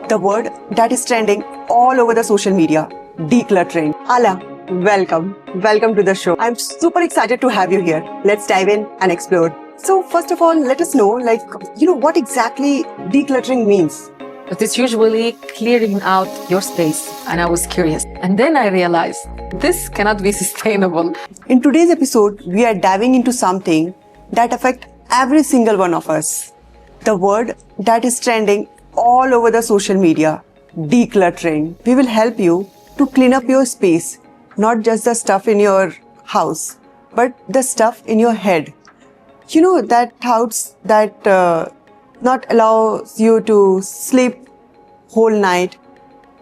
the word that is trending all over the social media, decluttering. Ala, welcome. Welcome to the show. I'm super excited to have you here. Let's dive in and explore. So first of all, let us know, what exactly decluttering means. But it's usually clearing out your space. And I was curious. And then I realized this cannot be sustainable. In today's episode, we are diving into something that affects every single one of us. The word that is trending all over the social media, decluttering. We will help you to clean up your space, not just the stuff in your house, but the stuff in your head. You know, that thoughts that not allows you to sleep whole night,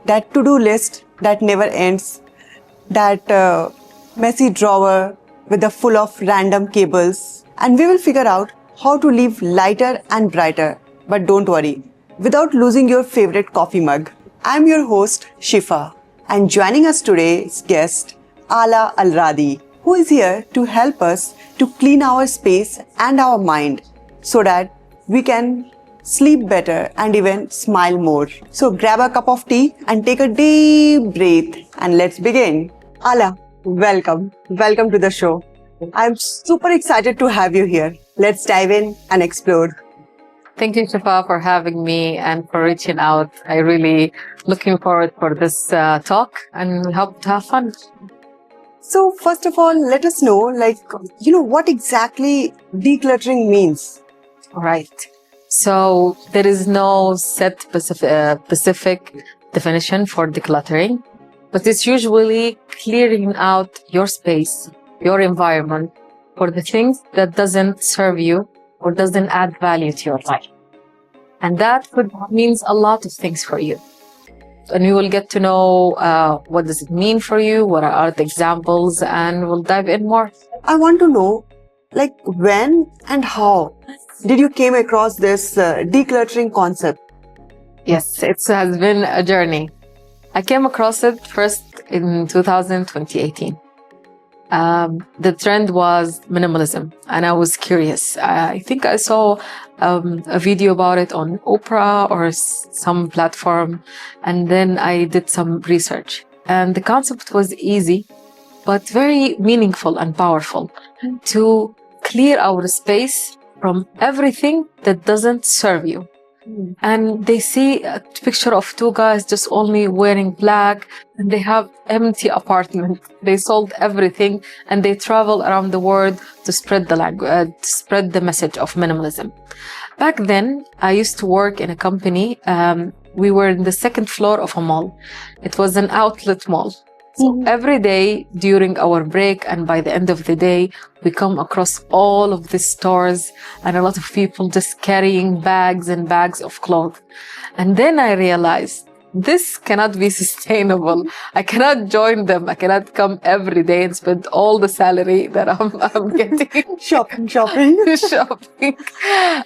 that to-do list that never ends, that messy drawer with the full of random cables. And we will figure out how to live lighter and brighter. But don't worry, without losing your favorite coffee mug. I'm your host, Shifa, and joining us today's guest, Ala Al-Radi, who is here to help us to clean our space and our mind so that we can sleep better and even smile more. So grab a cup of tea and take a deep breath and let's begin. Ala, welcome. Welcome to the show. I'm super excited to have you here. Let's dive in and explore. Thank you, Shifa, for having me and for reaching out. I really looking forward for this talk and we hope to have fun. So first of all, let us know, what exactly decluttering means. All right. So there is no set specific definition for decluttering, but it's usually clearing out your space, your environment for the things that doesn't serve you or doesn't add value to your life. And that means a lot of things for you. And you will get to know what does it mean for you, what are the examples, and we'll dive in more. I want to know, when and how did you came across this decluttering concept? Yes, it has been a journey. I came across it first in 2018. The trend was minimalism, and I was curious. I think I saw a video about it on Oprah or some platform, and then I did some research. And the concept was easy, but very meaningful and powerful to clear our space from everything that doesn't serve you. And they see a picture of two guys just only wearing black and they have empty apartment. They sold everything and they travel around the world to spread the language, spread the message of minimalism. Back then, I used to work in a company. We were in the second floor of a mall. It was an outlet mall. So every day during our break and by the end of the day, we come across all of these stores and a lot of people just carrying bags and bags of clothes. And then I realized this cannot be sustainable. I cannot join them. I cannot come every day and spend all the salary that I'm getting. Shopping. Shopping.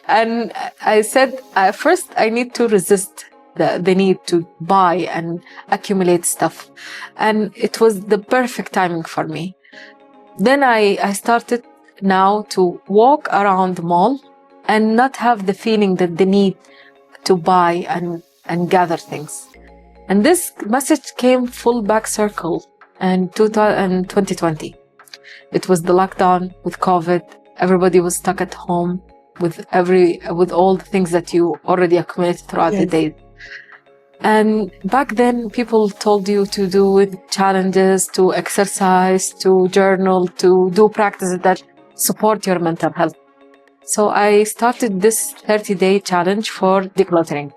And I said, first I need to resist the need to buy and accumulate stuff. And it was the perfect timing for me. Then I started now to walk around the mall and not have the feeling that the need to buy and gather things. And this message came full back circle in 2020. It was the lockdown with COVID. Everybody was stuck at home with all the things that you already accumulated throughout the day. And back then, people told you to do challenges, to exercise, to journal, to do practices that support your mental health. So I started this 30-day challenge for decluttering,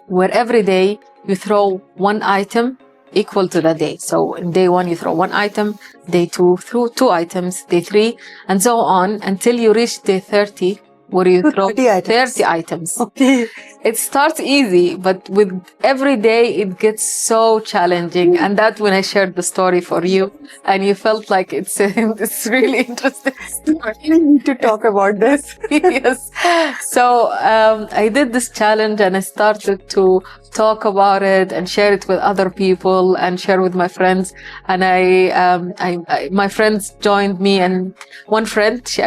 where every day you throw one item equal to the day. So in day 1, you throw one item, day 2, throw 2 items, day 3, and so on until you reach day 30, where you throw 30 items. Okay. It starts easy, but with every day it gets so challenging. And that's when I shared the story for you, and you felt like it's really interesting story. We need to talk about this. Yes. So I did this challenge and I started to talk about it and share it with other people and share with my friends. And my friends joined me, and one friend, she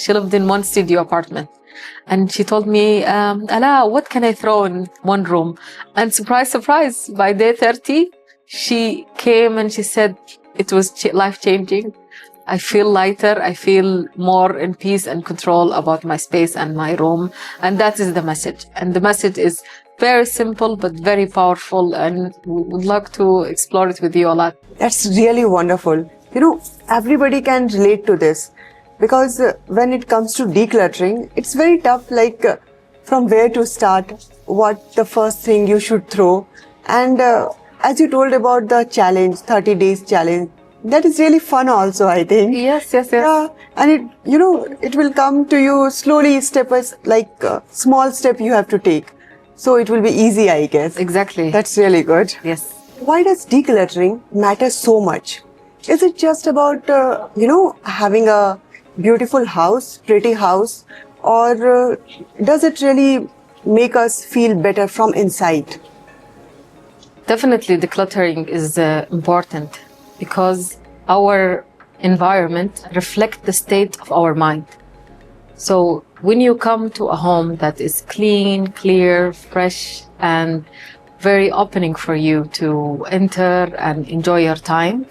lived in one studio apartment. And she told me, Ala, what can I throw in one room? And surprise, surprise, by day 30, she came and she said it was life-changing. I feel lighter. I feel more in peace and control about my space and my room. And that is the message. And the message is very simple, but very powerful. And we would like to explore it with you a lot. That's really wonderful. Everybody can relate to this because when it comes to decluttering, it's very tough, from where to start, what the first thing you should throw. And as you told about the challenge, 30 days challenge, that is really fun also, I think. Yes. Yeah, and it will come to you slowly, small step you have to take. So it will be easy, I guess. Exactly. That's really good. Yes. Why does decluttering matter so much? Is it just about, having a beautiful house, pretty house, or does it really make us feel better from inside? Definitely decluttering is important because our environment reflects the state of our mind. So when you come to a home that is clean, clear, fresh, and very opening for you to enter and enjoy your time,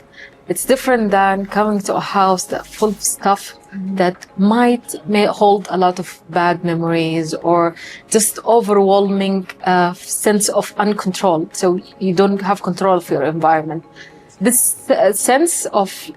it's different than coming to a house that full of stuff that may hold a lot of bad memories or just overwhelming sense of uncontrol. So you don't have control of your environment. This sense of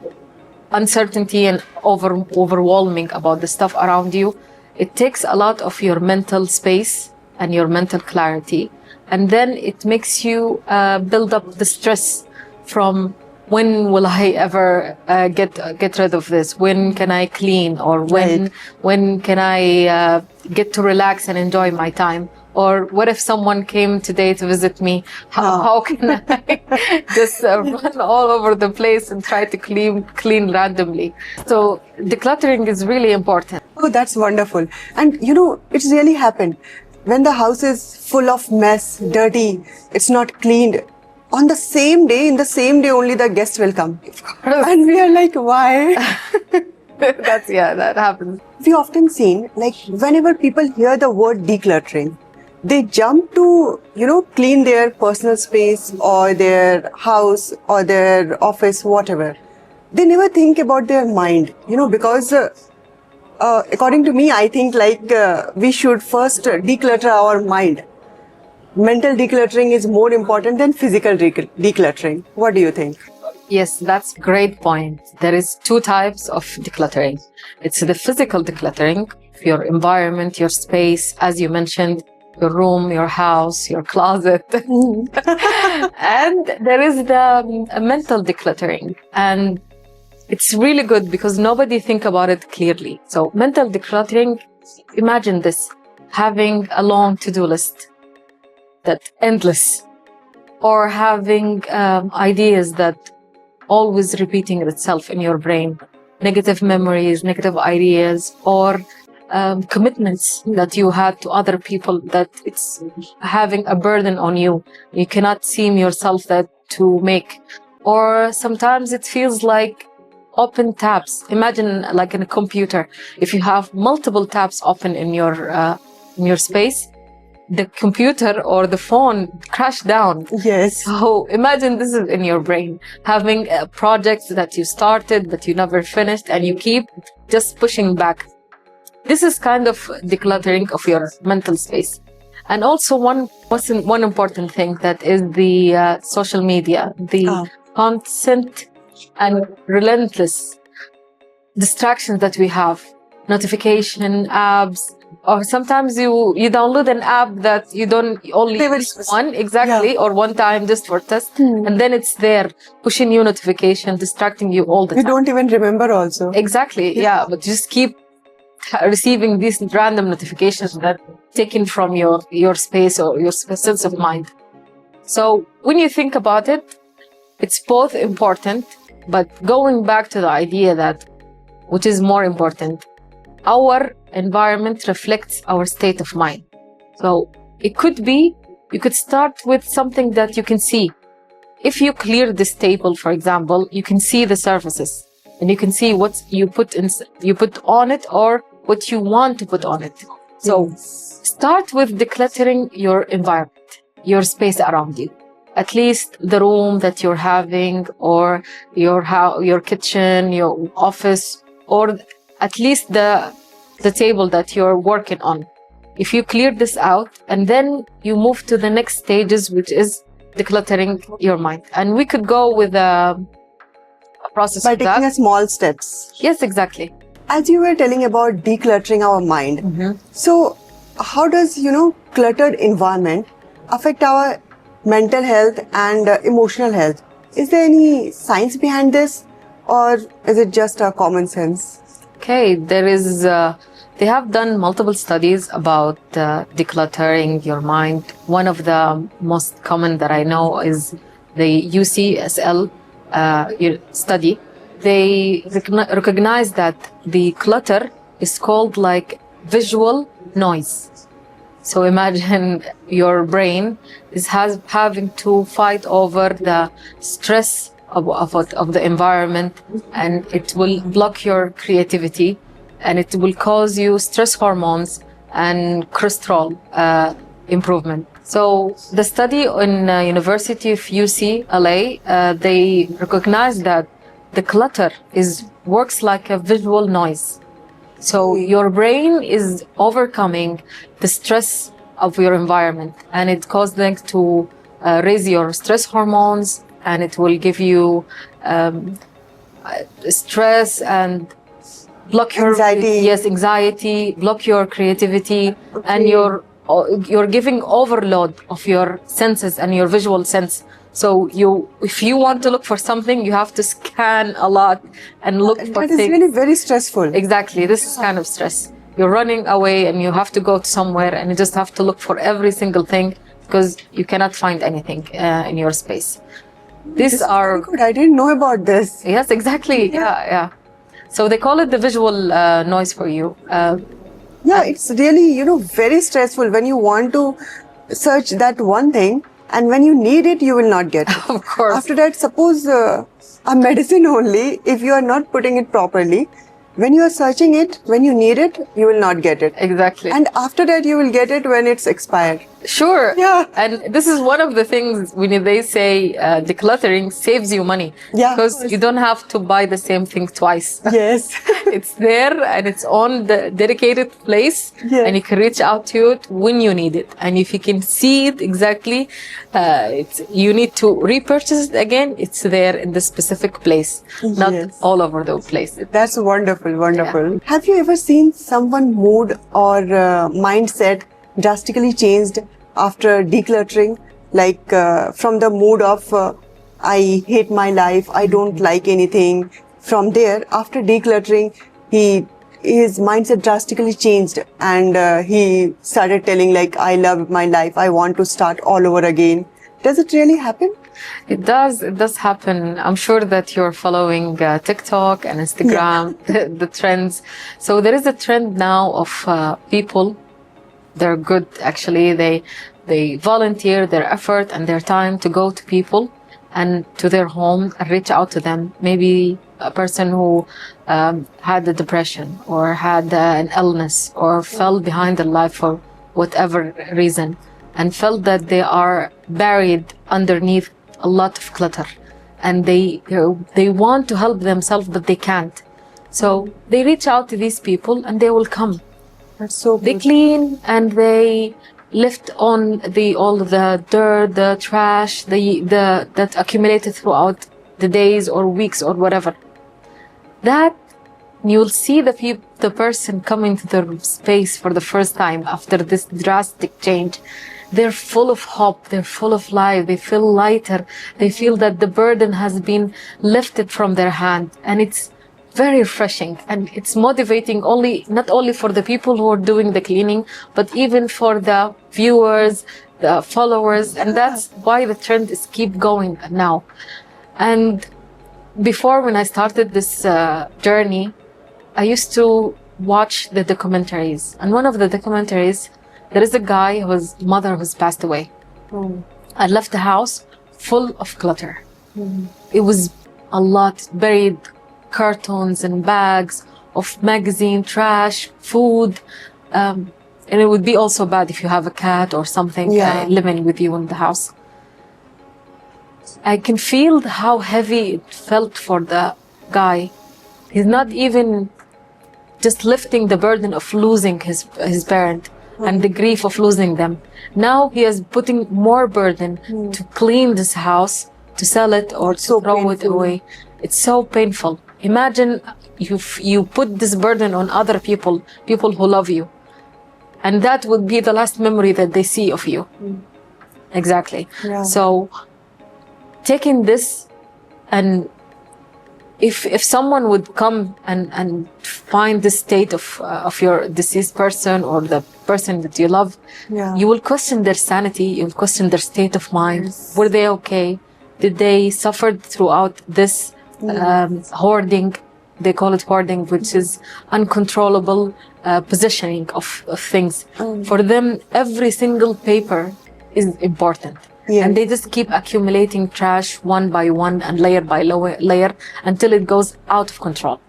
uncertainty and overwhelming about the stuff around you, it takes a lot of your mental space and your mental clarity. And then it makes you build up the stress from when will I ever get rid of this? When can I clean? Or when can I get to relax and enjoy my time? Or what if someone came today to visit me? How can I just run all over the place and try to clean randomly? So decluttering is really important. Oh, that's wonderful. And it's really happened. When the house is full of mess, dirty, it's not cleaned, on the same day, in the same day only the guests will come. And we are like, why? That happens. We often seen, whenever people hear the word decluttering, they jump to, clean their personal space or their house or their office, whatever. They never think about their mind, because according to me, I think we should first declutter our mind. Mental decluttering is more important than physical decluttering. What do you think? Yes, that's a great point. There is two types of decluttering. It's the physical decluttering, your environment, your space, as you mentioned, your room, your house, your closet. And there is the mental decluttering. And it's really good because nobody think about it clearly. So mental decluttering, imagine this, having a long to-do list that's endless, or having ideas that always repeating itself in your brain, negative memories, negative ideas, or commitments that you had to other people that it's having a burden on you. You cannot seem yourself that to make. Or sometimes it feels like open tabs. Imagine like in a computer, if you have multiple tabs open in your space, the computer or the phone crash down. Yes. So imagine this is in your brain, having projects that you started, that you never finished, and you keep just pushing back. This is kind of decluttering of your mental space. And also one important thing that is the social media, the constant and relentless distractions that we have, notification, apps, or sometimes you download an app that you don't only use one or one time just for test, and then it's there pushing you notification, distracting you all the time. You don't even remember also. Exactly, yeah, but just keep receiving these random notifications that taken from your space or your sense of mind. So when you think about it, it's both important, but going back to the idea that which is more important, our environment reflects our state of mind. So it could be, you could start with something that you can see. If you clear this table, for example, you can see the surfaces and you can see what you put on it or what you want to put on it. So start with decluttering your environment, your space around you. At least the room that you're having, or your kitchen, your office, or at least the table that you're working on. If you clear this out, and then you move to the next stages, which is decluttering your mind. And we could go with a process By of taking that. a small steps. Yes, exactly. As you were telling about decluttering our mind, so how does, cluttered environment affect our mental health and emotional health? Is there any science behind this, or is it just a common sense? Okay, there is. They have done multiple studies about decluttering your mind. One of the most common that I know is the UCSL study. They recognize that the clutter is called like visual noise. So imagine your brain is having to fight over the stress of the environment, and it will block your creativity, and it will cause you stress hormones and cholesterol improvement. So the study in University of UCLA, they recognize that the clutter works like a visual noise. So your brain is overcoming the stress of your environment, and it causes them to raise your stress hormones, and it will give you stress and block your anxiety, block your creativity, and you're giving overload of your senses and your visual sense. So if you want to look for something, you have to scan a lot and look for things. That is really very stressful. Exactly. This is kind of stress. You're running away and you have to go to somewhere, and you just have to look for every single thing because you cannot find anything in your space. These are good. I didn't know about this. Yes, exactly. Yeah. So they call it the visual noise for you. It's really, very stressful when you want to search that one thing, and when you need it, you will not get it. Of course. After that, suppose a medicine only, if you are not putting it properly, when you are searching it, when you need it, you will not get it. Exactly. And after that, you will get it when it's expired. Sure. Yeah. And this is one of the things when they say decluttering saves you money. Yeah. Because you don't have to buy the same thing twice. Yes. It's there and it's on the dedicated place, Yes. and you can reach out to it when you need it. And if you can see it exactly, you need to repurchase it again. It's there in the specific place, not all over the place. That's wonderful. Yeah. Have you ever seen someone mood or mindset drastically changed after decluttering? Like from the mood of I hate my life, I don't like anything. From there, after decluttering, his mindset drastically changed, and he started telling like, I love my life, I want to start all over again. Does it really happen? It does happen. I'm sure that you're following TikTok and Instagram, the trends. So there is a trend now of people. They're good, actually. They volunteer their effort and their time to go to people and to their home and reach out to them. Maybe a person who had a depression or had an illness or fell behind in life for whatever reason, and felt that they are buried underneath a lot of clutter, and they want to help themselves, but they can't. So they reach out to these people, and they will come. That's so good. They clean and they lift on all the dirt, the trash, that accumulated throughout the days or weeks or whatever. That you'll see the person coming to the space for the first time after this drastic change. They're full of hope, they're full of life, they feel lighter, they feel that the burden has been lifted from their hand, and it's very refreshing, and it's motivating not only for the people who are doing the cleaning, but even for the viewers, the followers, and that's why the trend is keep going now. And before, when I started this journey, I used to watch the documentaries, and one of the documentaries, there is a guy whose mother has passed away. I left the house full of clutter. It was a lot, buried cartons and bags of magazine, trash, food, And it would be also bad if you have a cat or something living with you in the house. I can feel how heavy it felt for the guy. He's not even just lifting the burden of losing his parent and the grief of losing them. Now he is putting more burden to clean this house, to sell it or to throw it away. It's so painful. Imagine you put this burden on other people who love you. And that would be the last memory that they see of you. Exactly. Yeah. So taking this, and if someone would come and find the state of your deceased person or the person that you love, you will question their sanity, you'll question their state of mind. Yes. Were they okay? Did they suffer throughout this hoarding? They call it hoarding, which is uncontrollable positioning of things. For them, every single paper is important. Yes. And they just keep accumulating trash one by one and layer by layer until it goes out of control.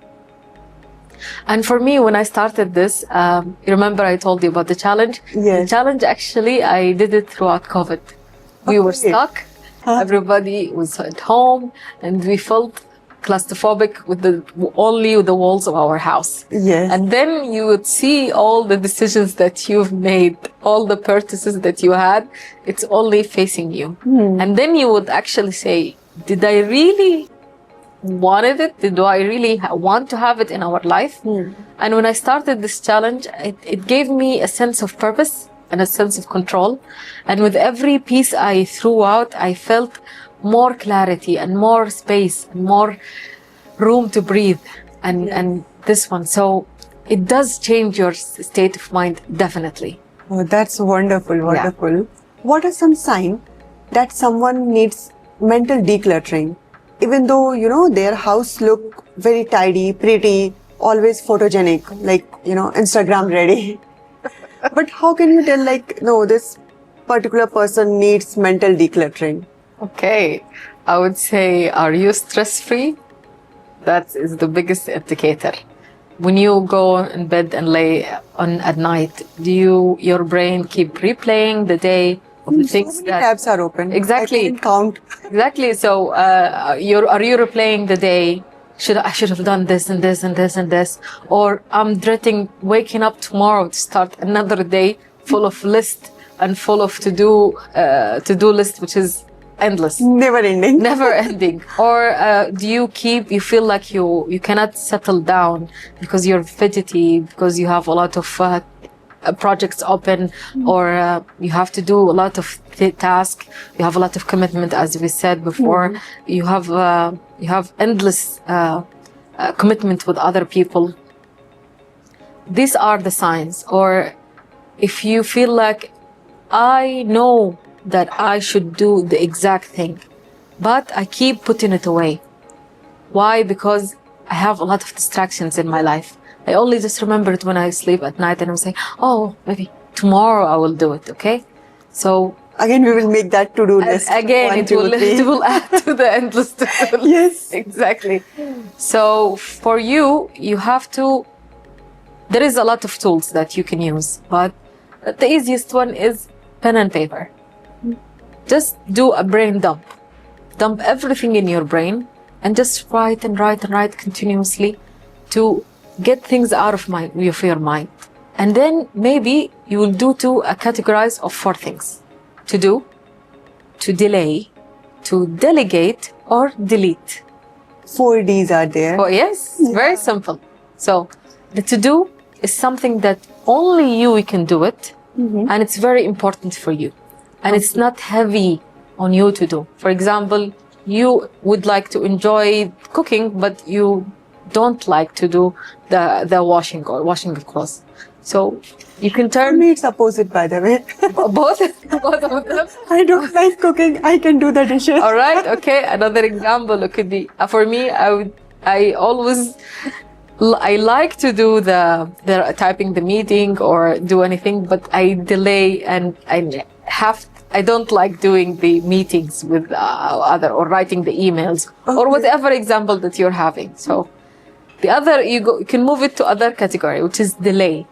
And for me, when I started this, you remember I told you about the challenge? Yes. The challenge, actually, I did it throughout COVID. We were stuck. Everybody was at home and we felt claustrophobic with only the walls of our house. Yes. And then you would see all the decisions that you've made, all the purchases that you had, it's only facing you. And then you would actually say, did I really wanted it? Did I really want to have it in our life? And when I started this challenge, it gave me a sense of purpose and a sense of control. And with every piece I threw out, I felt more clarity and more space and more room to breathe and this one. So it does change your state of mind, definitely. Oh, that's wonderful, wonderful. Yeah. What are some signs that someone needs mental decluttering? Even though, you know, their house look very tidy, pretty, always photogenic, like, you know, Instagram ready. But how can you tell, like, no, this particular person needs mental decluttering? Okay, I would say, are you stress-free? That is the biggest indicator. When you go in bed and lay on at night, your brain keep replaying the day of the things that tabs are open? Exactly. I can't count. Exactly. So, are you replaying the day? I should have done this and this and this and this, or I'm dreading waking up tomorrow to start another day full of list and full of to-do list, which is endless, never ending. Or do you feel like you cannot settle down because you're fidgety, because you have a lot of projects open, or you have to do a lot of tasks, you have a lot of commitment, as we said before. You have endless commitment with other people. These are the signs. Or if you feel like, I know that I should do the exact thing, but I keep putting it away. Why? Because I have a lot of distractions in my life. I only just remember it when I sleep at night and I'm saying, oh, maybe tomorrow I will do it, okay? So again, we will make that to-do list. Again, it will add to the endless to-do list. Yes. Exactly. So for you have to, there is a lot of tools that you can use, but the easiest one is pen and paper. Just do a brain dump. Dump everything in your brain and just write and write and write continuously to get things out of your mind. And then maybe you will do a categorize of 4 things: to do, to delay, to delegate, or delete. 4 Ds are there. Oh yes, very simple. So the to do is something that only you can do it, and it's very important for you. And it's not heavy on you to do. For example, you would like to enjoy cooking, but you don't like to do the washing of clothes. So you can turn... For me, it's opposite, by the way. Both of them? I don't like cooking. I can do the dishes. All right. Okay. Another example, it could be, for me, I like to do the typing the meeting or do anything, but I delay and I don't like doing the meetings with or writing the emails or whatever example that you're having. So The other, you can move it to other category, which is delay.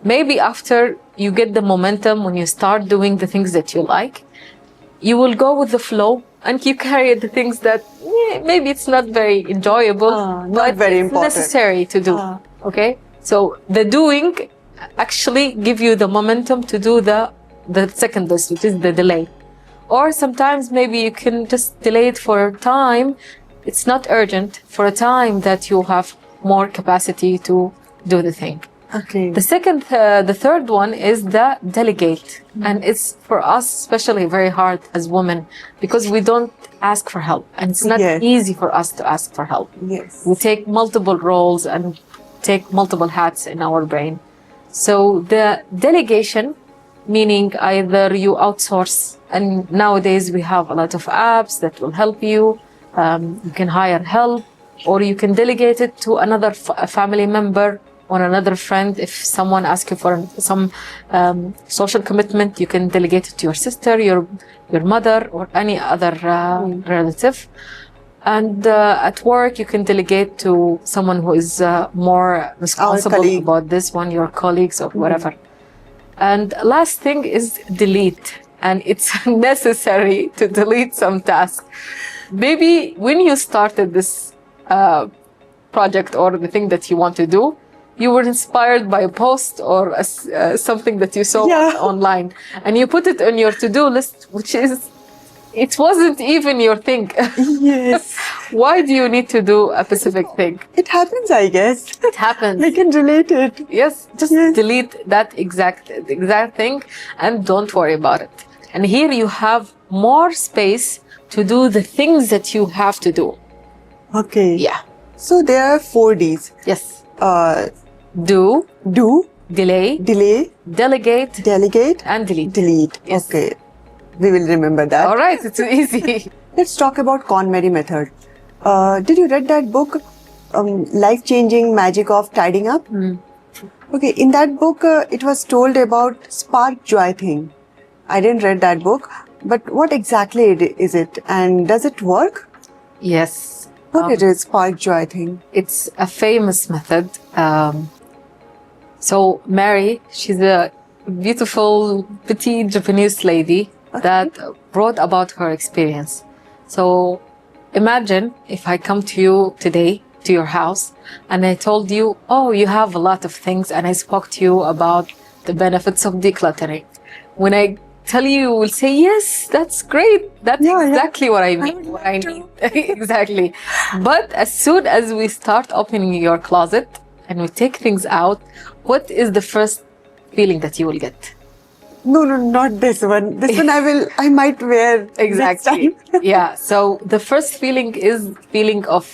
Maybe after you get the momentum, when you start doing the things that you like, you will go with the flow and you carry the things that maybe it's not very enjoyable, not very it's important, necessary to do. Okay, so the doing actually give you the momentum to do the second list, which is the delay. Or sometimes maybe you can just delay it for a time. It's not urgent, for a time that you have more capacity to do the thing. Okay. The third one is the delegate. And it's for us especially very hard as women because we don't ask for help. And it's not easy for us to ask for help. Yes. We take multiple roles and take multiple hats in our brain. So the delegation, meaning either you outsource, and nowadays we have a lot of apps that will help you. You can hire help, or you can delegate it to another family member or another friend. If someone asks you for some social commitment, you can delegate it to your sister, your mother, or any other relative. And at work, you can delegate to someone who is more responsible about this one, your colleagues or whatever. And last thing is delete. And it's necessary to delete some tasks. Maybe when you started this project or the thing that you want to do, you were inspired by a post or something that you saw online, and you put it on your to-do list, which is, it wasn't even your thing. Yes. Why do you need to do a specific thing? It happens, I guess. It happens. I can relate it. Yes, just delete that exact thing and don't worry about it. And here you have more space to do the things that you have to do. Okay. Yeah. So there are 4 Ds. Yes. Do, delay, delegate, and delete. Yes. Okay. We will remember that. All right, it's easy. Let's talk about KonMari method. Did you read that book, Life-Changing Magic of Tidying Up? Okay, in that book, it was told about spark joy thing. I didn't read that book, but what exactly is it, and does it work? Yes. What it is, spark joy thing? It's a famous method. So Mary, she's a beautiful, petite Japanese lady that wrote about her experience. So imagine if I come to you today, to your house, and I told you, oh, you have a lot of things, and I spoke to you about the benefits of decluttering. When I tell you, you will say, yes, that's great. That's exactly what I mean. What I need. Exactly. But as soon as we start opening your closet and we take things out, what is the first feeling that you will get? No, not this one. This one I might wear exactly. next time. Yeah. So the first feeling is feeling of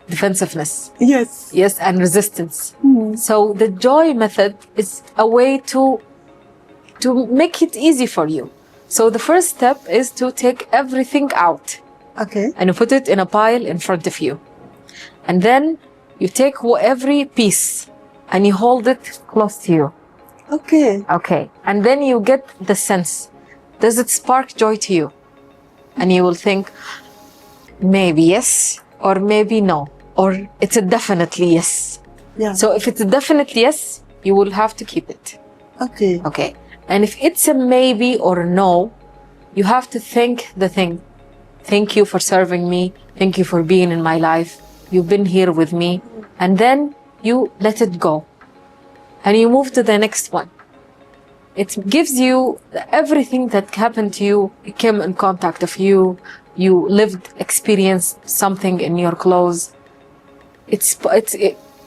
defensiveness. Yes. Yes, and resistance. So the joy method is a way to make it easy for you. So the first step is to take everything out. Okay. And you put it in a pile in front of you. And then you take every piece and you hold it close to you. Okay. Okay. And then you get the sense. Does it spark joy to you? And you will think, maybe yes, or maybe no, or it's a definitely yes. Yeah. So if it's a definitely yes, you will have to keep it. Okay. Okay. And if it's a maybe or a no, you have to thank the thing. Thank you for serving me. Thank you for being in my life. You've been here with me. And then you let it go. And you move to the next one. It gives you everything that happened to you. It came in contact of you. You lived, experienced something in your clothes.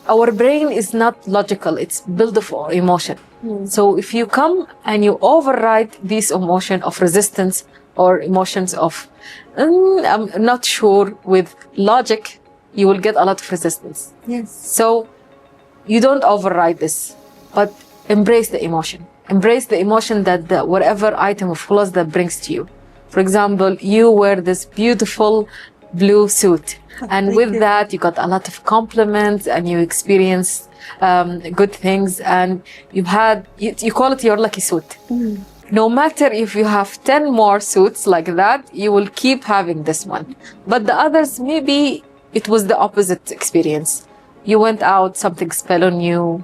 Our brain is not logical. It's built of emotion. So if you come and you override this emotion of resistance or emotions of, I'm not sure, with logic, you will get a lot of resistance. Yes. So you don't override this, but embrace the emotion. Embrace the emotion that whatever item of clothes that brings to you. For example, you wear this beautiful blue suit. And with that, you got a lot of compliments and you experienced good things, and you call it your lucky suit. No matter if you have 10 more suits like that, you will keep having this one. But the others, maybe it was the opposite experience. you went out, something fell on you,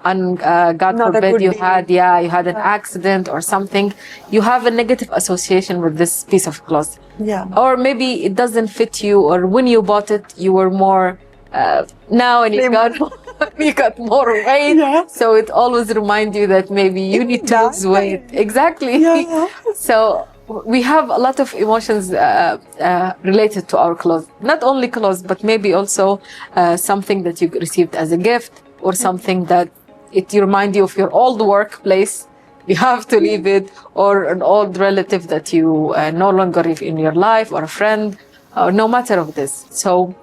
and God Not a forbid good you day. you had an accident or something, you have a negative association with this piece of cloth. Yeah. Or maybe it doesn't fit you, or when you bought it, you were more now and you Slim. got you got more weight. Yeah. So it always reminds you that maybe you need to lose weight. Exactly. Yeah. So we have a lot of emotions related to our clothes. Not only clothes, but maybe also something that you received as a gift, or something that it remind you of your old workplace. You have to leave it, or an old relative that you no longer have in your life, or a friend, or no matter of this. So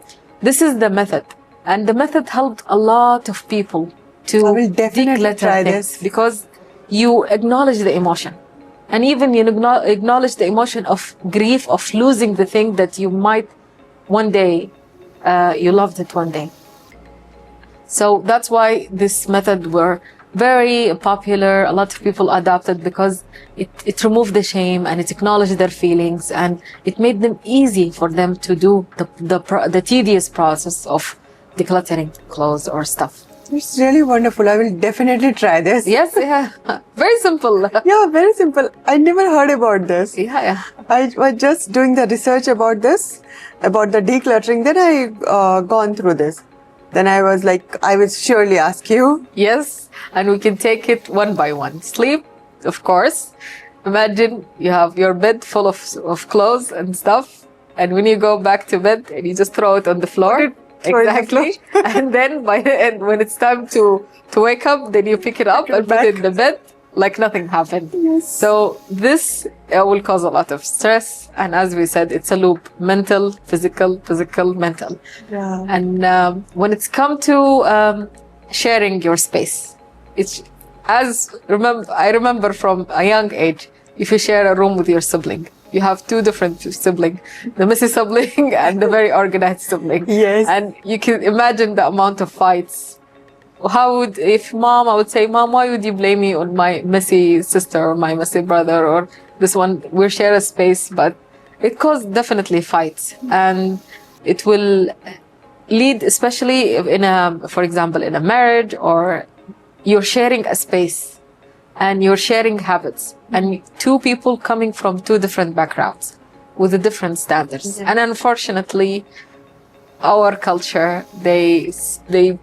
this is the method, and the method helped a lot of people to I will definitely declutter try things, this. because you acknowledge the emotion, and even you acknowledge the emotion of grief of losing the thing that you might one day you loved it one day. So that's why this method were very popular. A lot of people adopted because it removed the shame, and it acknowledged their feelings, and it made them easy for them to do the tedious process of decluttering clothes or stuff. It's really wonderful. I will definitely try this. Yes, yeah, very simple. Yeah, very simple. I never heard about this. Yeah. I was just doing the research about this, about the decluttering. Then I gone through this. Then I was like, I will surely ask you. Yes, and we can take it one by one. Sleep, of course. Imagine you have your bed full of clothes and stuff, and when you go back to bed, and you just throw it on the floor. throw it on the Exactly. And then by the end, when it's time to wake up, then you pick it up and put it in the bed like nothing happened. Yes. So this will cause a lot of stress, and as we said, it's a loop: mental, physical, mental. Yeah. And when it's come to sharing your space, it's I remember from a young age, if you share a room with your sibling, you have two different siblings, the messy sibling and the very organized sibling. Yes. And you can imagine the amount of fights. If mom, I would say, Mom, why would you blame me on my messy sister or my messy brother or this one? We share a space, but it caused definitely fights, and it will lead, especially for example, in a marriage, or you're sharing a space and you're sharing habits, and two people coming from two different backgrounds with the different standards. Yeah. And unfortunately, our culture, they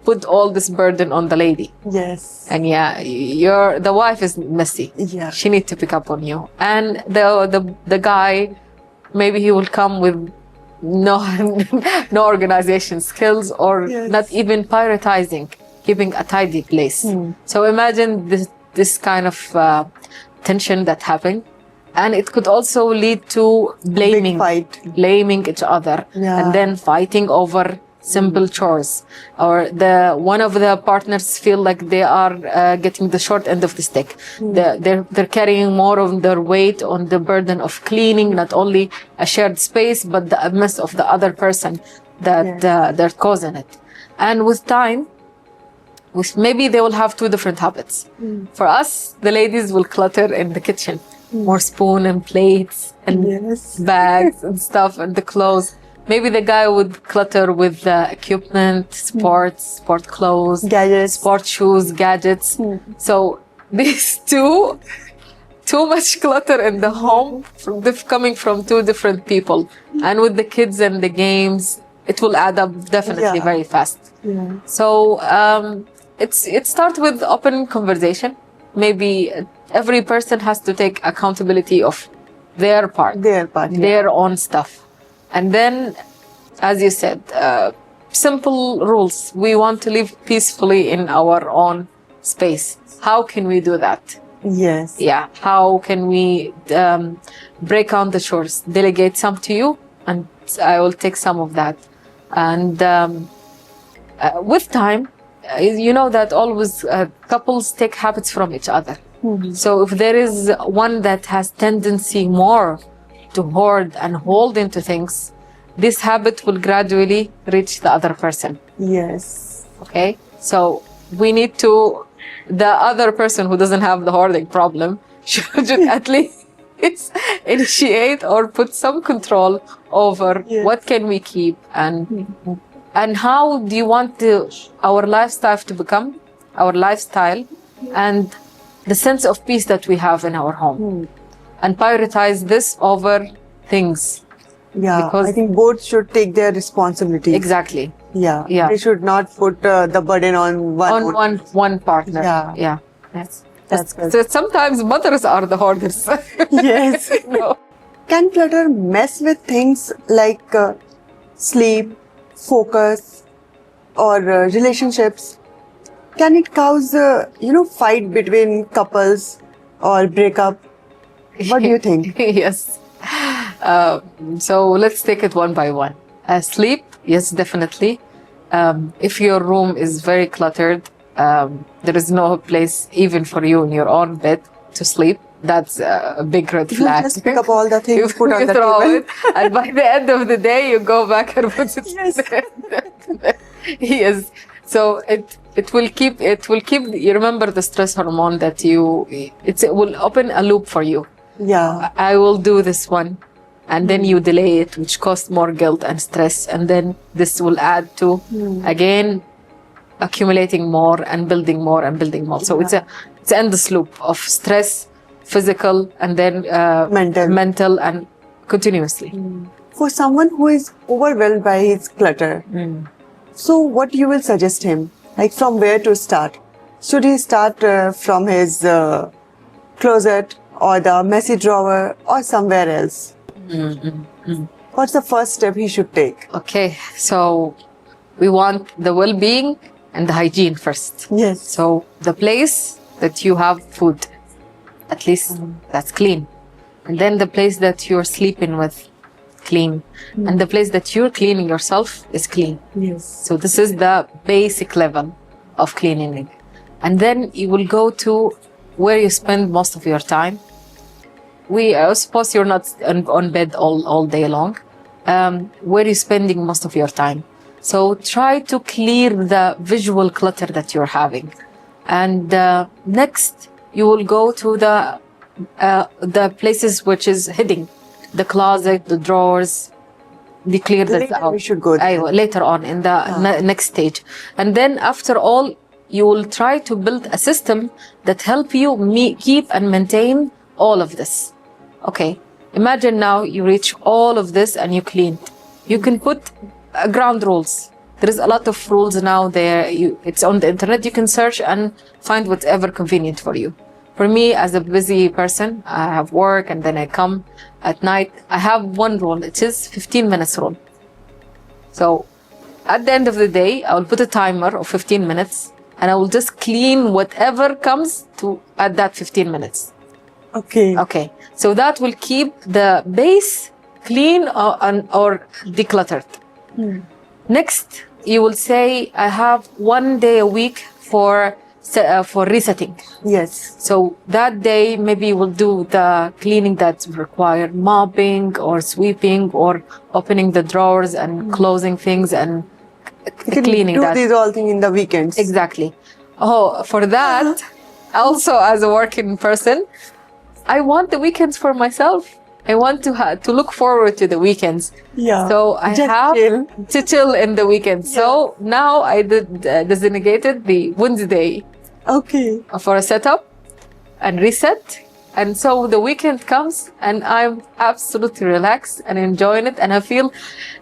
put all this burden on the lady. Yes. And yeah, the wife is messy. Yeah. She needs to pick up on you. And the guy, maybe he will come with no no organization skills, or Yes. not even prioritizing keeping a tidy place. So imagine this kind of tension that happened. And it could also lead to Big fight. blaming each other, Yeah. and then fighting over simple chores, or one of the partners feel like they are getting the short end of the stick. They're carrying more of their weight on the burden of cleaning not only a shared space, but the mess of the other person that they're causing it. And with time, maybe they will have two different habits. For us, the ladies will clutter in the kitchen, more spoon and plates and Yes. bags and stuff, and the clothes. Maybe the guy would clutter with equipment, sport clothes, Gadgets. sport shoes, gadgets. So these too much clutter in the home coming from two different people. And with the kids and the games, it will add up definitely Yeah. very fast. Yeah. So it starts with open conversation. Maybe every person has to take accountability of their part, their own stuff. And then, as you said, simple rules. We want to live peacefully in our own space. How can we do that? Yes. Yeah. How can we break down the chores? Delegate some to you, and I will take some of that. And with time, you know that always couples take habits from each other. So if there is one that has tendency more to hoard and hold into things, this habit will gradually reach the other person. Yes. Okay? So we need to, the other person who doesn't have the hoarding problem should at least initiate or put some control over what can we keep and and how do you want our lifestyle to become, our lifestyle, and the sense of peace that we have in our home, and prioritize this over things. Yeah, Because- I think both should take their responsibility. Exactly. Yeah. Yeah. They should not put the burden on one. On one partner. Yeah. Yeah. Yes. That's good. So sometimes mothers are the hardest. Yes. No. Can clutter mess with things like sleep, focus, or relationships? Can it cause, fight between couples or breakup? What do you think? Yes. So let's take it one by one. Sleep, yes, definitely. If your room is very cluttered, there is no place even for you in your own bed to sleep. That's a big red You flag. just pick up all the things, put on You the throw table. it, and by the end of the day, you go back and put it. Yes. Yes. So it will keep. You remember the stress hormone that it will open a loop for you. Yeah. I will do this one, and then you delay it, which costs more guilt and stress, and then this will add to again accumulating more and building more and building more. So it's an endless loop of stress, physical, and then mental, and continuously. For someone who is overwhelmed by his clutter, so what you will suggest him? Like from where to start? Should he start from his closet or the messy drawer or somewhere else? What's the first step he should take? Okay, so we want the well-being and the hygiene first. Yes. So the place that you have food, at least that's clean. And then the place that you're sleeping with, clean. And the place that you're cleaning yourself is clean. Yes. So this is the basic level of cleaning. And then you will go to where you spend most of your time. I suppose you're not on bed all day long. Where you're spending most of your time. So try to clear the visual clutter that you're having. And next, you will go to the places which is hidden. The closet, the drawers, clear that Later out. we should go there. Later on in the next stage. And then after all, you will try to build a system that help you keep and maintain all of this. Okay, imagine now you reach all of this and you cleaned. You can put ground rules. There is a lot of rules now there. It's on the internet. You can search and find whatever convenient for you. For me, as a busy person, I have work and then I come at night. I have one rule, it is 15 minutes rule. So at the end of the day, I will put a timer of 15 minutes and I will just clean whatever comes at that 15 minutes. Okay. Okay. So that will keep the base clean or decluttered. Next, you will say, I have 1 day a week for resetting. Yes. So that day, maybe you will do the cleaning that's required, mopping or sweeping or opening the drawers and closing things and You can cleaning do that. these all things in the weekends. Exactly. Oh, for that, also as a working person, I want the weekends for myself. I want to look forward to the weekends. Yeah. So I Just have chill. to chill in the weekends. So now I designated the Wednesday Okay. for a setup and reset. And so the weekend comes and I'm absolutely relaxed and enjoying it. And I feel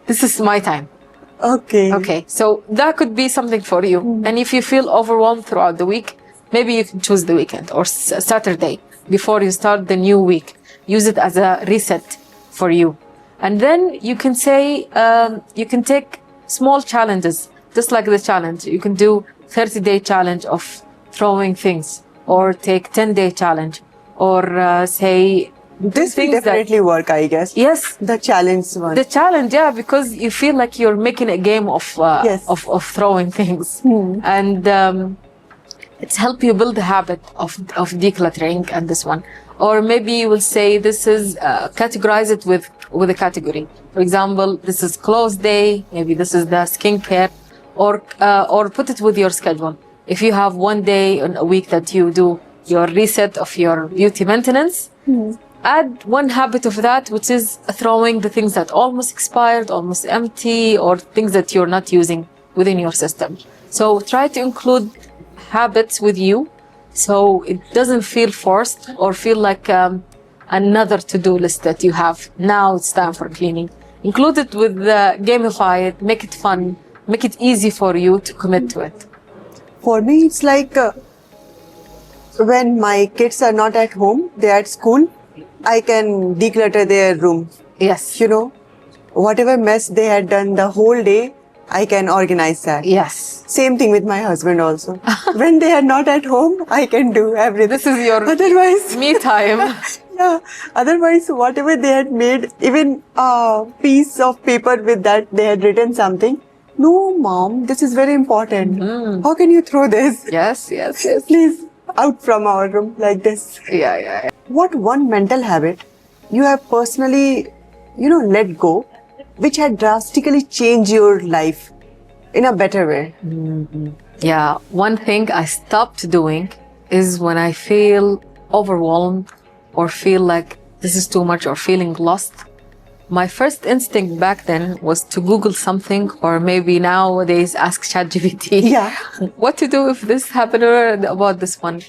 this is my time. Okay. Okay. So that could be something for you. And if you feel overwhelmed throughout the week, maybe you can choose the weekend or Saturday before you start the new week. Use it as a reset for you. And then you can say, you can take small challenges, just like the challenge. You can do 30-day challenge of throwing things, or take 10-day challenge, or say This will things that- definitely work, I guess. Yes, The challenge one. the challenge, yeah, because you feel like you're making a game of Yes. of throwing things, and it's help you build the habit of decluttering. And this one, or maybe you will say this is categorize it with a category. For example, this is clothes day. Maybe this is the skincare, or put it with your schedule. If you have 1 day in a week that you do your reset of your beauty maintenance, add one habit of that, which is throwing the things that almost expired, almost empty, or things that you're not using within your system. So try to include habits with you so it doesn't feel forced or feel like another to-do list that you have. Now it's time for cleaning. Include it with gamify it, make it fun, make it easy for you to commit to it. For me, it's like when my kids are not at home, they're at school, I can declutter their room. Yes. You know, whatever mess they had done the whole day, I can organize that. Yes. Same thing with my husband also. When they are not at home, I can do everything. This is your otherwise me time. Yeah. Otherwise, whatever they had made, even a piece of paper with that they had written something. No, mom, this is very important. How can you throw this? Yes. Please, out from our room like this. Yeah. What one mental habit you have personally, let go, which had drastically changed your life in a better way? Yeah, one thing I stopped doing is when I feel overwhelmed or feel like this is too much or feeling lost. My first instinct back then was to Google something, or maybe nowadays ask ChatGPT. Yeah. What to do if this happened or about this one.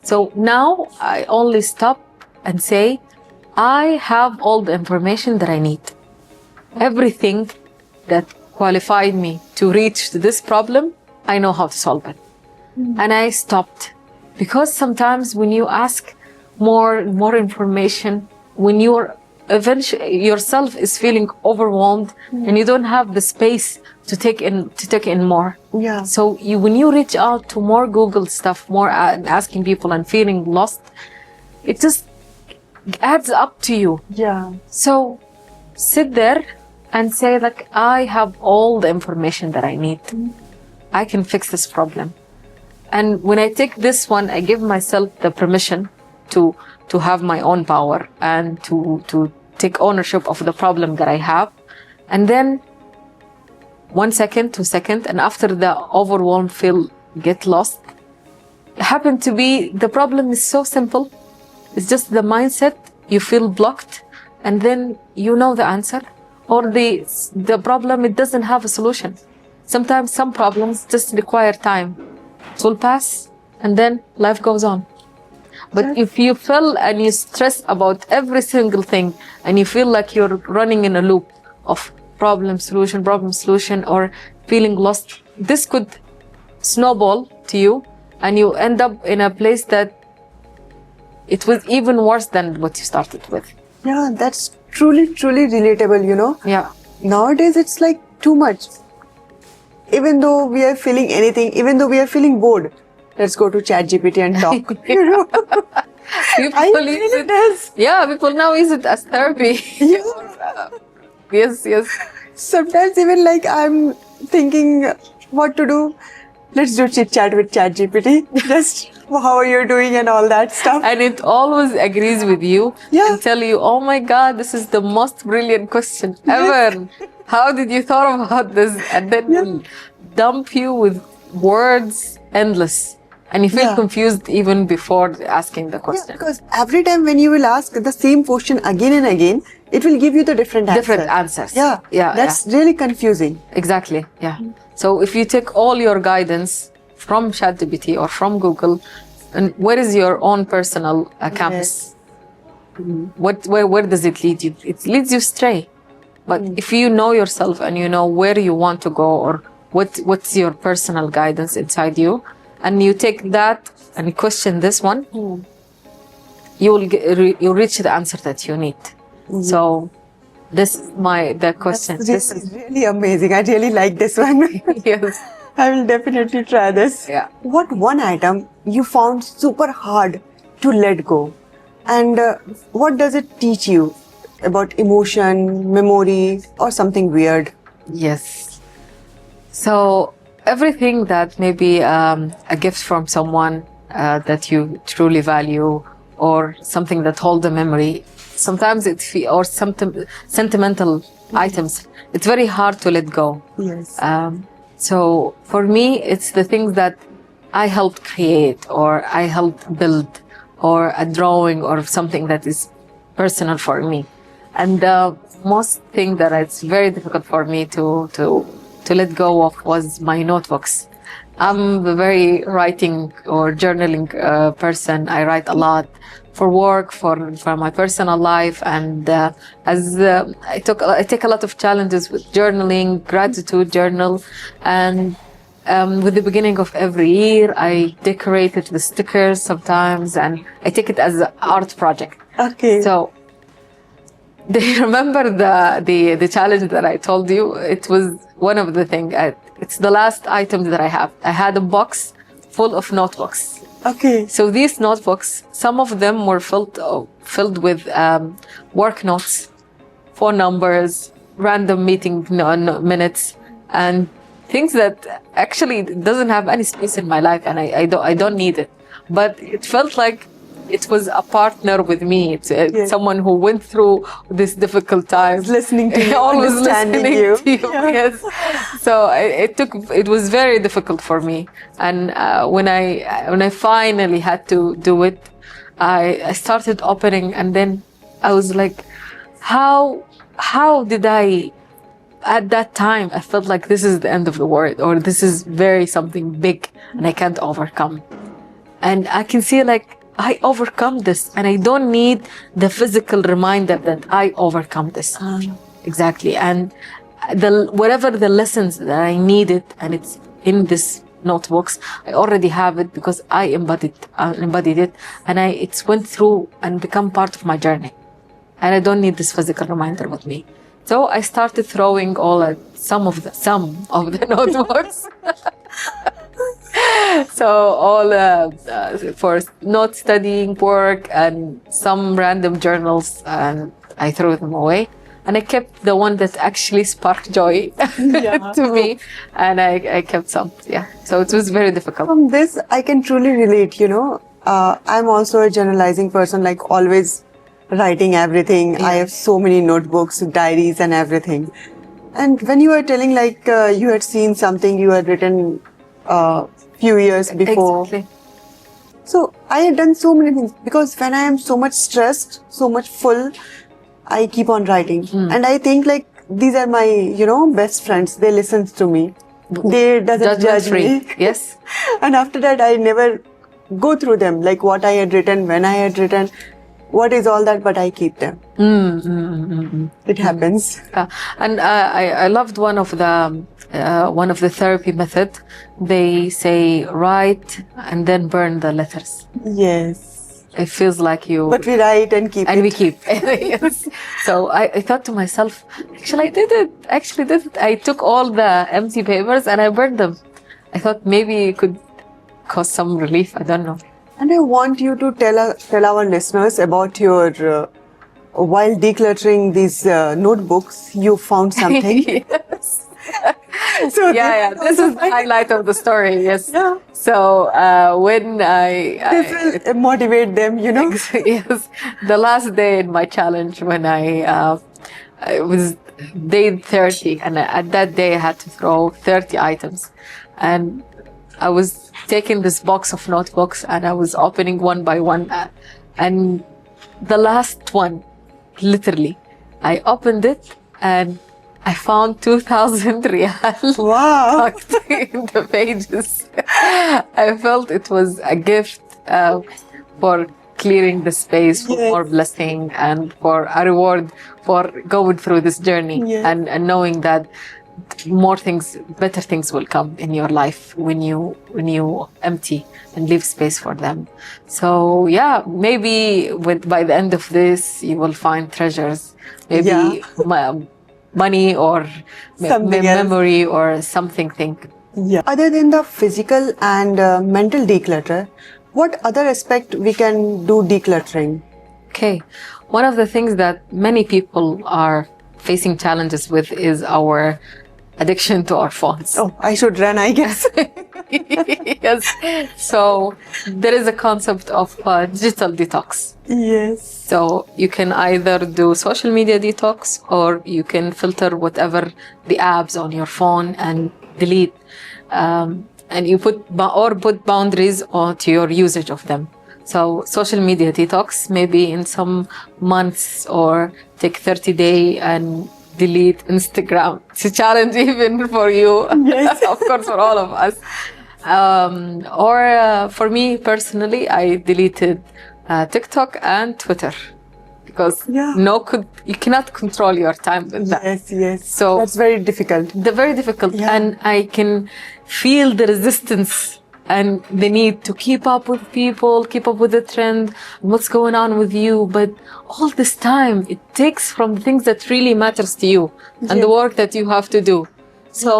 So now I only stop and say, I have all the information that I need. Everything that qualified me to reach this problem, I know how to solve it. And I stopped. Because sometimes when you ask more information, when you're eventually yourself is feeling overwhelmed and you don't have the space to take in more. Yeah. So when you reach out to more Google stuff, more asking people and feeling lost, it just adds up to you. Yeah. So sit there and say, like, I have all the information that I need. I can fix this problem. And when I take this one, I give myself the permission to have my own power and to take ownership of the problem that I have. And then 1 second, 2 seconds, and after the overwhelmed feel get lost, happen to be the problem is so simple. It's just the mindset. You feel blocked, and then you know the answer. Or the problem, it doesn't have a solution. Sometimes some problems just require time. It will pass, and then life goes on. But if you feel and you stress about every single thing, and you feel like you're running in a loop of problem, solution, or feeling lost, this could snowball to you, and you end up in a place that it was even worse than what you started with. Yeah, that's truly relatable, Yeah. Nowadays, it's like too much. Even though we are feeling anything, even though we are feeling bored, let's go to ChatGPT and talk. People use it as, people now use it as therapy. Yes. Sometimes even like I'm thinking what to do. Let's do chit chat with ChatGPT. Just how are you doing and all that stuff. And it always agrees with you and tell you, oh my God, this is the most brilliant question ever. How did you thought about this? And then will dump you with words endless. And you feel confused even before asking the question. Yeah, because every time when you will ask the same question again and again, it will give you the different answers. Yeah. That's really confusing. Exactly. Yeah. So if you take all your guidance from ChatGPT or from Google, and where is your own personal campus? Where does it lead you? It leads you astray. But if you know yourself and you know where you want to go or what's your personal guidance inside you, and you take that and question this one, you'll reach the answer that you need. So this is the question. This is really amazing. I really like this one. Yes. I will definitely try this. Yeah. What one item you found super hard to let go? And what does it teach you about emotion, memory, or something weird? Yes. So everything that may be a gift from someone that you truly value, or something that holds a memory, sometimes or something sentimental items, it's very hard to let go. Yes. So for me, it's the things that I helped create or I helped build, or a drawing or something that is personal for me. And the most thing that it's very difficult for me to let go of was my notebooks. I'm a very writing or journaling person. I write a lot for work, for my personal life, and I take a lot of challenges with journaling, gratitude journal, and with the beginning of every year, I decorate it with stickers sometimes, and I take it as an art project. Okay. So, do you remember the challenge that I told you? It was one of the things. It's the last item that I have. I had a box full of notebooks. Okay. So these notebooks, some of them were filled with work notes, phone numbers, random meeting minutes, and things that actually doesn't have any space in my life, and I don't need it. But it felt like it was a partner with me. It's Yes. someone who went through this difficult time, Listening to you, always understanding listening you. to you. Yeah. Yes. So it was very difficult for me. And when I finally had to do it, I started opening, and then I was like, how did I? At that time, I felt like this is the end of the world, or this is very something big, and I can't overcome. And I can see like I overcome this, and I don't need the physical reminder that I overcome this. Exactly. And whatever the lessons that I needed, and it's in this notebooks, I already have it because I embodied it, and it's went through and become part of my journey. And I don't need this physical reminder with me. So I started throwing some of the notebooks. So all for note studying work and some random journals, and I threw them away. And I kept the one that actually sparked joy to me, and I kept some. Yeah. So it was very difficult. From this, I can truly relate. I'm also a journalizing person, like always writing everything. I have so many notebooks, diaries, and everything. And when you were telling, like you had seen something you had written few years before. Exactly. So I had done so many things, because when I am so much stressed, so much full, I keep on writing. And I think like these are my, best friends. They listen to me. They doesn't judge me. Yes. And after that, I never go through them, like what I had written, when I had written, what is all that, but I keep them. It happens. And I loved one of the therapy method. They say write and then burn the letters. Yes. It feels like you. But we write and keep and it. we keep. Yes. So I thought to myself, actually I did it. I took all the empty papers and I burned them. I thought maybe it could cause some relief. I don't know. And I want you to tell our listeners about your, while decluttering these notebooks, you found something. Yes. So This is the highlight of the story. Yes. Yeah. So when This will motivate them, yes, the last day in my challenge, when it was day 30, and at that day I had to throw 30 items, and I was taking this box of notebooks and I was opening one by one, and the last one, literally, I opened it and I found 2,000 riyal Wow. tucked in the pages. I felt it was a gift for clearing the space, for more blessing, and for a reward for going through this journey, and knowing that more things, better things will come in your life when you empty and leave space for them. So maybe by the end of this, you will find treasures. Maybe money or memory or something. Yeah. Other than the physical and mental declutter, what other aspect we can do decluttering? Okay. One of the things that many people are facing challenges with is our addiction to our phones. Oh, I should run, I guess. Yes. So there is a concept of digital detox. Yes. So you can either do social media detox, or you can filter whatever the apps on your phone and delete. And you put boundaries to your usage of them. So social media detox, maybe in some months, or take 30-day and delete Instagram. It's a challenge even for you, Yes. of course, for all of us. For me personally, I deleted TikTok and Twitter because Yeah. you cannot control your time with that. Yes, yes. So that's very difficult. they're very difficult, Yeah. and I can feel the resistance and the need to keep up with people, keep up with the trend, what's going on with you. But all this time it takes from the things that really matters to you and the work that you have to do. So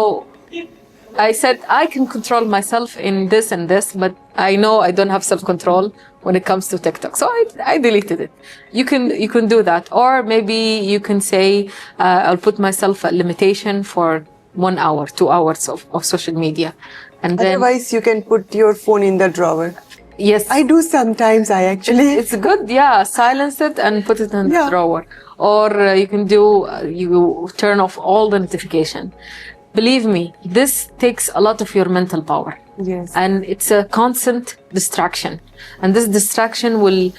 I said I can control myself in this and this, but I know I don't have self-control when it comes to TikTok. So I deleted it. You can do that. Or maybe you can say, I'll put myself a limitation for 1 hour, 2 hours of social media. And then, Otherwise, you can put your phone in the drawer. yes, I do sometimes. I actually. it's good. Yeah. Silence it and put it in the Yeah. drawer. Or you can do, you turn off all the notification. Believe me, this takes a lot of your mental power. Yes. And it's a constant distraction, and this distraction will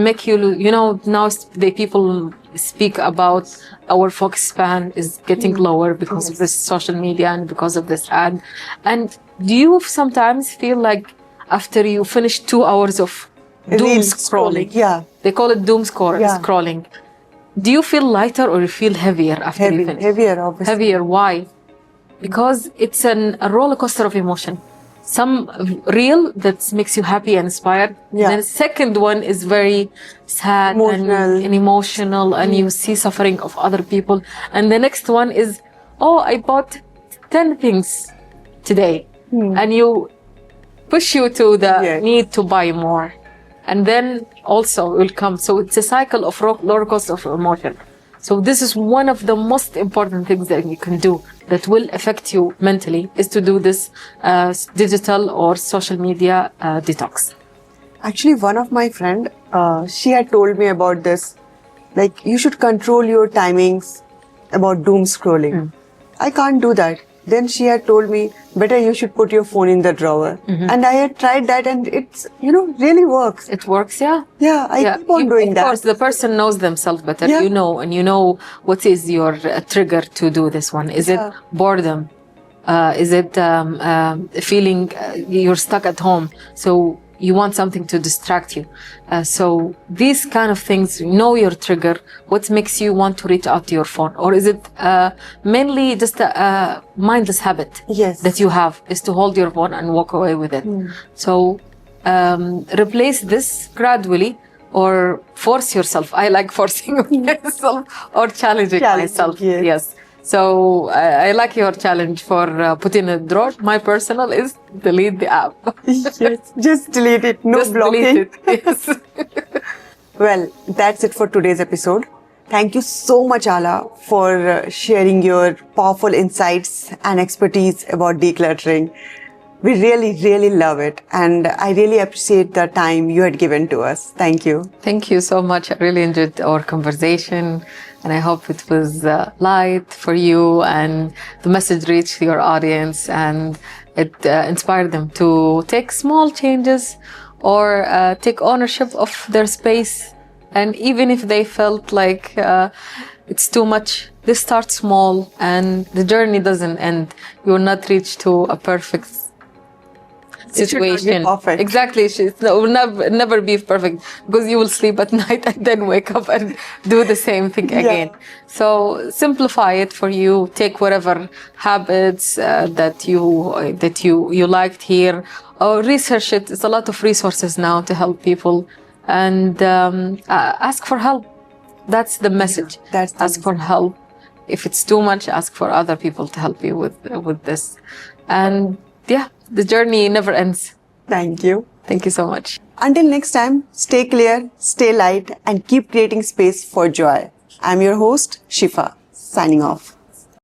make you, now the people speak about our focus span is getting lower because of this social media and because of this ad. And do you sometimes feel like after you finish 2 hours of doom Reel scrolling, Yeah. they call it doom Yeah. scrolling, do you feel lighter or you feel heavier after you finish? Heavier, obviously. Heavier. Why? Because it's a roller coaster of emotion. Some real that makes you happy and inspired. Yeah. Then the second one is very sad Emotional. and emotional, and you see suffering of other people. And the next one is, oh, I bought 10 things today, and you push you to the Yes. need to buy more. And then also will come. So it's a cycle of roller coaster of emotion. So this is one of the most important things that you can do that will affect you mentally, is to do this digital or social media detox. Actually, one of my friend, she had told me about this. Like, you should control your timings about doom scrolling. I can't do that. Then she had told me, better you should put your phone in the drawer. And I had tried that, and it's, really works. It works, yeah. Yeah, I keep on doing of that. course, the person knows themselves better. Yeah. And you know what is your trigger to do this one. Is it boredom? Is it feeling you're stuck at home? So you want something to distract you. So these kind of things, know your trigger, what makes you want to reach out to your phone. Or is it mainly just a mindless habit Yes. that you have, is to hold your phone and walk away with it. So replace this gradually, or force yourself. I like forcing myself or challenging myself. Yes. So I like your challenge for putting a drawer. My personal is delete the app. Yes, just delete it. No Just blocking. delete it. Yes. Well, that's it for today's episode. Thank you so much, Ala, for sharing your powerful insights and expertise about decluttering. We really, really love it. And I really appreciate the time you had given to us. Thank you. Thank you so much. I really enjoyed our conversation, and I hope it was light for you and the message reached your audience, and it inspired them to take small changes or take ownership of their space. And even if they felt like it's too much, they start small, and the journey doesn't end. You will not reach to a perfect situation. Perfect. Exactly. It will never be perfect, because you will sleep at night and then wake up and do the same thing again. So simplify it for you. Take whatever habits that you liked here, or research it. It's a lot of resources now to help people, and ask for help. That's the message. Ask for help. If it's too much, ask for other people to help you with this. And yeah, the journey never ends. Thank you. Thank you so much. Until next time, stay clear, stay light, and keep creating space for joy. I'm your host, Shifa, signing off.